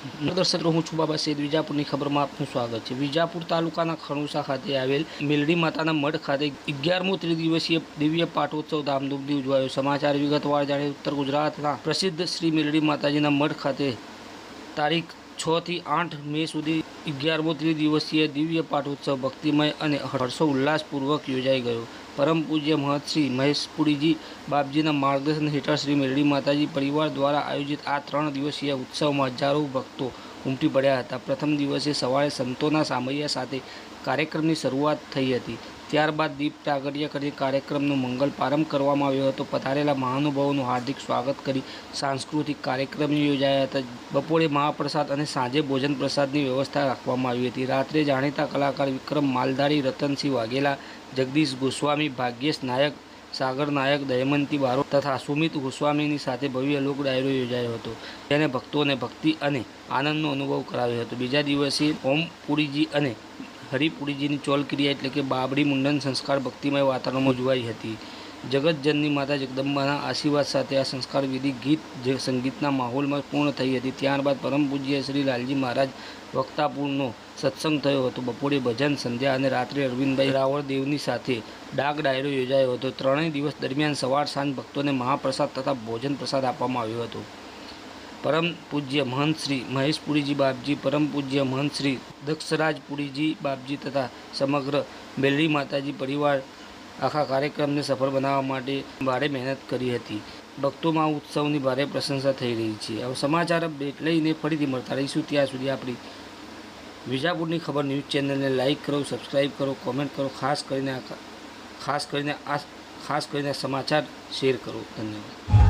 દર્શક મિત્રો, હું છું બાબા સૈયદ. વિજાપુરની ખબરમાં આપનું સ્વાગત છે. વિજાપુર તાલુકાના ખણુસા ખાતે આવેલ મેલડી માતાના મઢ ખાતે 11મો ત્રિદિવસીય દિવ્ય પાટોત્સવ ધામધૂમથી ઉજવાયો. સમાચાર વિગતવાર જાણીએ. ઉત્તર ગુજરાતના પ્રસિદ્ધ શ્રી મેલડી માતાજીના મઢ ખાતે તારીખ 6 થી 8 મે સુધી 11મો ત્રિદિવસીય દિવ્ય પાટોત્સવ ભક્તિમય અને હર્ષોલ્લાસપૂર્વક યોજાઈ ગયો. પરમ પૂજ્ય મહંત શ્રી મહેશપુરીજી બાપજીના માર્ગદર્શન હેઠળ શ્રી મેલડી માતાજી પરિવાર દ્વારા આયોજિત આ 3 દિવસીય ઉત્સવમાં હજારો ભક્તો ઉમટી પડ્યા હતા. પ્રથમ દિવસે સવારે સંતોના સામૈયા સાથે કાર્યક્રમની શરૂઆત થઈ હતી. ત્યારબાદ દીપ પ્રાગટ્ય કરી કાર્યક્રમનો મંગલ પ્રારંભ કરવામાં આવ્યો હતો. પધારેલા મહાનુભાવોનું હાર્દિક સ્વાગત કરી સાંસ્કૃતિક કાર્યક્રમ યોજાયા હતા. બપોરે મહાપ્રસાદ અને સાંજે ભોજન પ્રસાદની વ્યવસ્થા રાખવામાં આવી હતી. રાત્રે જાણીતા કલાકાર વિક્રમ માલધારી, રતનસિંહ વાઘેલા, જગદીશ ગોસ્વામી, ભાગ્યેશ નાયક, સાગર નાયક, દયમંતી બારોટ તથા સુમિત ગોસ્વામીની સાથે ભવ્ય લોક ડાયરો યોજાયો હતો, જેને ભક્તોને ભક્તિ અને આનંદનો અનુભવ કરાવ્યો હતો. બીજા દિવસે ઓમ પુરીજી અને હરિપુરીજીની ચોલક્રિયા એટલે કે બાબરી મુંડન સંસ્કાર ભક્તિમય વાતાવરણમાં ઉજવાઈ હતી. જગતજનની માતા જગદંબાના આશીર્વાદ સાથે આ સંસ્કાર વિધિ ગીત સંગીતના માહોલમાં પૂર્ણ થઈ હતી. ત્યારબાદ પરમ પૂજ્ય શ્રી લાલજી મહારાજ વક્તાપુરનો સત્સંગ થયો હતો. બપોરે ભજન, સંધ્યા અને રાત્રે અરવિંદભાઈ રાવળદેવની સાથે ડાક ડાયરો યોજાયો હતો. ત્રણેય દિવસ દરમિયાન સવાર સાંજ ભક્તોને મહાપ્રસાદ તથા ભોજન પ્રસાદ આપવામાં આવ્યો હતો. પરમ પૂજ્ય મહંત શ્રી મહેશપુરીજી બાપજી, પરમ પૂજ્ય મહંત શ્રી દક્ષરાજપુરીજી બાપજી તથા સમગ્ર મેલડી માતાજી પરિવાર આખા કાર્યક્રમને સફળ બનાવવા માટે ભારે મહેનત કરી હતી. ભક્તોમાં આ ઉત્સવની ભારે પ્રશંસા થઈ રહી છે. હવે સમાચાર અપડેટ લઈને ફરીથી મળતા રહીશું. ત્યાં સુધી આપણી વિજાપુરની ખબર ન્યૂઝ ચેનલને લાઇક કરો, સબસ્ક્રાઈબ કરો, કોમેન્ટ કરો. ખાસ કરીને સમાચાર શેર કરો. ધન્યવાદ.